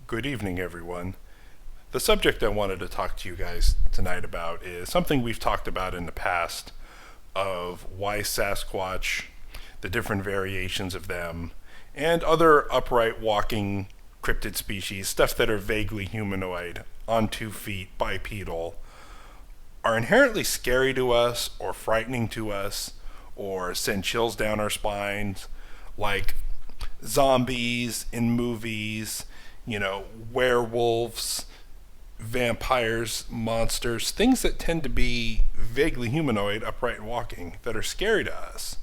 Good evening, everyone. The subject I wanted to talk to you guys tonight about is something we've talked about in the past of why Sasquatch, the different variations of them, and other upright walking cryptid species, stuff that are vaguely humanoid, on 2 feet, bipedal, are inherently scary to us or frightening to us or send chills down our spines, like zombies in movies, werewolves, vampires, monsters, things that tend to be vaguely humanoid, upright walking, that are scary to us.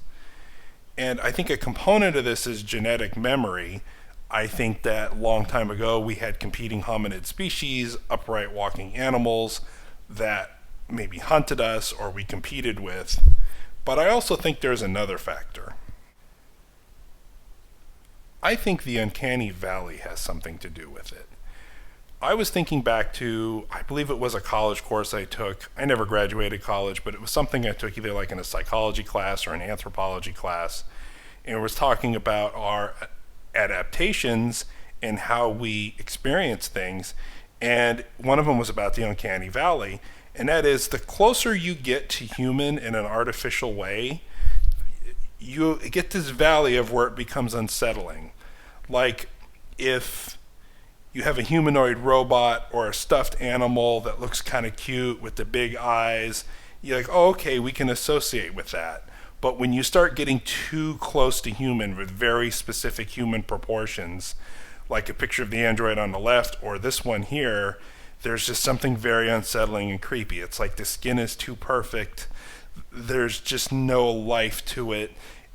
And I think a component of this is genetic memory. I think that long time ago we had competing hominid species, upright walking animals that maybe hunted us or we competed with. But I also think there's another factor. I think the Uncanny Valley has something to do with it. I was thinking back to, I believe it was a college course I took. I never graduated college, but it was something I took either like in a psychology class or an anthropology class. And it was talking about our adaptations and how we experience things. And one of them was about the Uncanny Valley. And that is, the closer you get to human in an artificial way, you get this valley of where it becomes unsettling. Like if you have a humanoid robot or a stuffed animal that looks kind of cute with the big eyes, you're like, oh, okay, we can associate with that. But when you start getting too close to human with very specific human proportions, like a picture of the android on the left or this one here, there's just something very unsettling and creepy. It's like the skin is too perfect. There's just no life to it.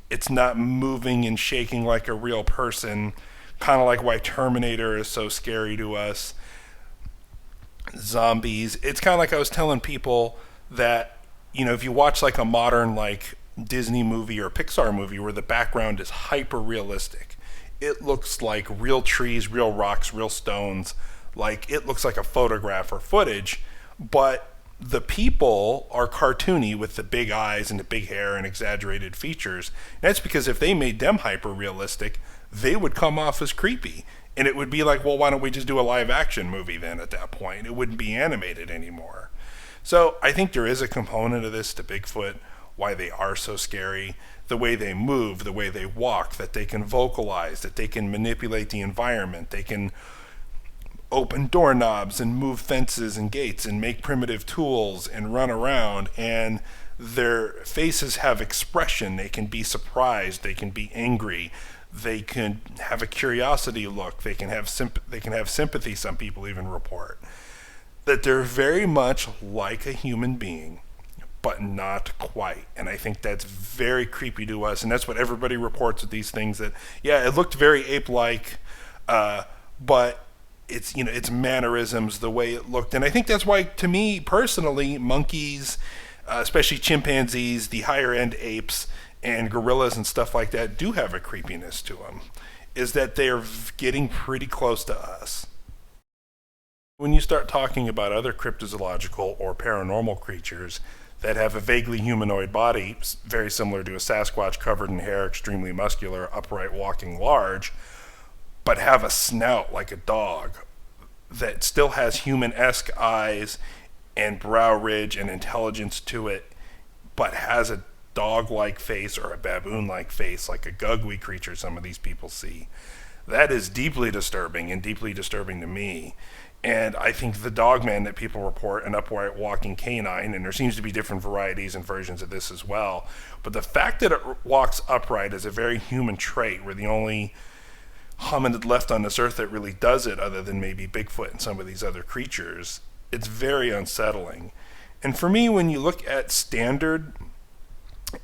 It's not moving and shaking like a real person. Kind of like why Terminator is so scary to us. Zombies. It's kind of like I was telling people that, if you watch like a modern like Disney movie or Pixar movie where the background is hyper realistic, it looks like real trees, real rocks, real stones. Like it looks like a photograph or footage, but the people are cartoony with the big eyes and the big hair and exaggerated features. And that's because if they made them hyper realistic, they would come off as creepy. And it would be like, well, why don't we just do a live action movie then at that point? It wouldn't be animated anymore. So I think there is a component of this to Bigfoot, why they are so scary, the way they move, the way they walk, that they can vocalize, that they can manipulate the environment, they can open doorknobs and move fences and gates and make primitive tools and run around, and their faces have expression. They can be surprised, they can be angry, they can have a curiosity look, they can have sympathy. Some people even report that they're very much like a human being, but not quite. And I think that's very creepy to us, and that's what everybody reports with these things, that it looked very ape-like, but its mannerisms, the way it looked. And I think that's why, to me personally, monkeys, especially chimpanzees, the higher end apes, and gorillas and stuff like that do have a creepiness to them, is that they're getting pretty close to us. When you start talking about other cryptozoological or paranormal creatures that have a vaguely humanoid body, very similar to a Sasquatch, covered in hair, extremely muscular, upright, walking large, but have a snout like a dog that still has human-esque eyes and brow ridge and intelligence to it, but has a dog-like face or a baboon-like face like a gugly creature some of these people see. That is deeply disturbing, and deeply disturbing to me. And I think the dogman that people report, an upright walking canine, and there seems to be different varieties and versions of this as well, but the fact that it walks upright is a very human trait. We're the only hominid left on this earth that really does it, other than maybe Bigfoot and some of these other creatures. It's very unsettling. And for me, when you look at standard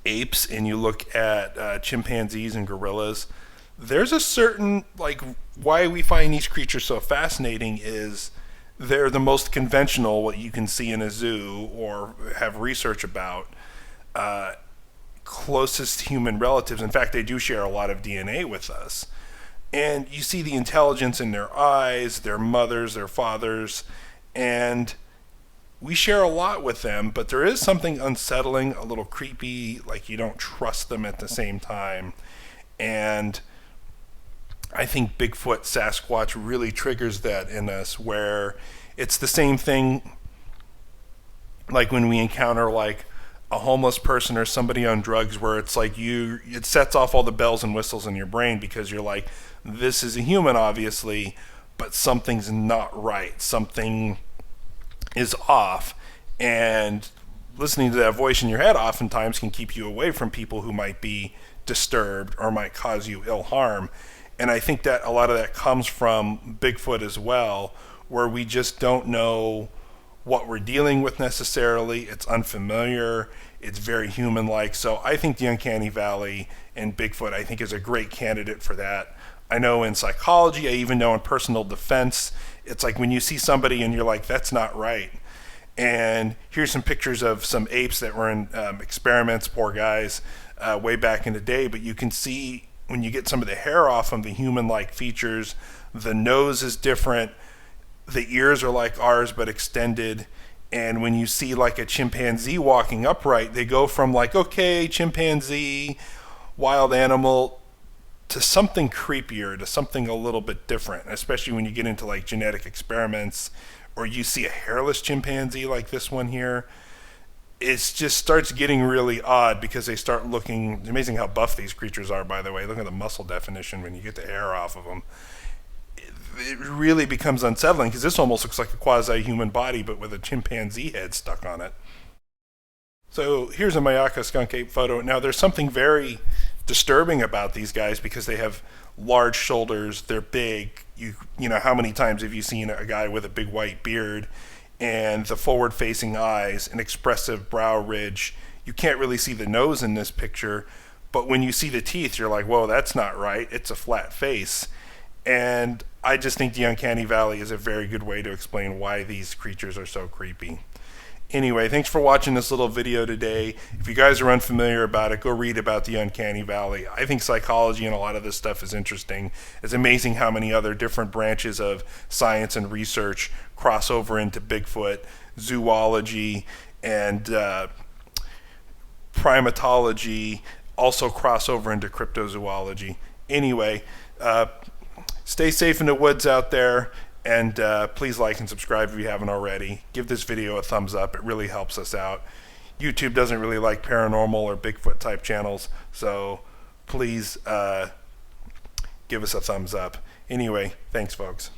apes and you look at chimpanzees and gorillas, there's a certain, why we find these creatures so fascinating is they're the most conventional, what you can see in a zoo or have research about, closest human relatives. In fact, they do share a lot of DNA with us. And you see the intelligence in their eyes, their mothers, their fathers, and we share a lot with them, but there is something unsettling, a little creepy, like you don't trust them at the same time. And I think Bigfoot Sasquatch really triggers that in us, where it's the same thing like when we encounter like a homeless person or somebody on drugs, where it's like it sets off all the bells and whistles in your brain, because you're like, this is a human obviously, but something's not right, something is off. And listening to that voice in your head oftentimes can keep you away from people who might be disturbed or might cause you ill harm. And I think that a lot of that comes from Bigfoot as well, where we just don't know what we're dealing with necessarily. It's unfamiliar. It's very human-like. So I think the Uncanny Valley and Bigfoot, I think, is a great candidate for that. I know in psychology, I even know in personal defense, it's like when you see somebody and you're like, that's not right. And here's some pictures of some apes that were in experiments, poor guys, way back in the day. But you can see when you get some of the hair off them, the human-like features, the nose is different. The ears are like ours but extended. And when you see like a chimpanzee walking upright, they go from like, okay, chimpanzee, wild animal, to something creepier, to something a little bit different, especially when you get into like genetic experiments, or you see a hairless chimpanzee like this one here. It just starts getting really odd, because they start looking, it's amazing how buff these creatures are, by the way. Look at the muscle definition when you get the hair off of them. It really becomes unsettling, because this almost looks like a quasi-human body, but with a chimpanzee head stuck on it. So here's a Mayaka skunk ape photo. Now there's something very disturbing about these guys, because they have large shoulders, they're big. You know, how many times have you seen a guy with a big white beard and the forward-facing eyes, an expressive brow ridge? You can't really see the nose in this picture, but when you see the teeth, you're like, whoa, that's not right. It's a flat face. And I just think the Uncanny Valley is a very good way to explain why these creatures are so creepy. Anyway, thanks for watching this little video today. If you guys are unfamiliar about it, go read about the Uncanny Valley. I think psychology and a lot of this stuff is interesting. It's amazing how many other different branches of science and research cross over into Bigfoot, zoology, and primatology also cross over into cryptozoology. Anyway, stay safe in the woods out there. And please like and subscribe if you haven't already. Give this video a thumbs up. It really helps us out. YouTube doesn't really like paranormal or Bigfoot type channels, so please give us a thumbs up. Anyway, thanks folks.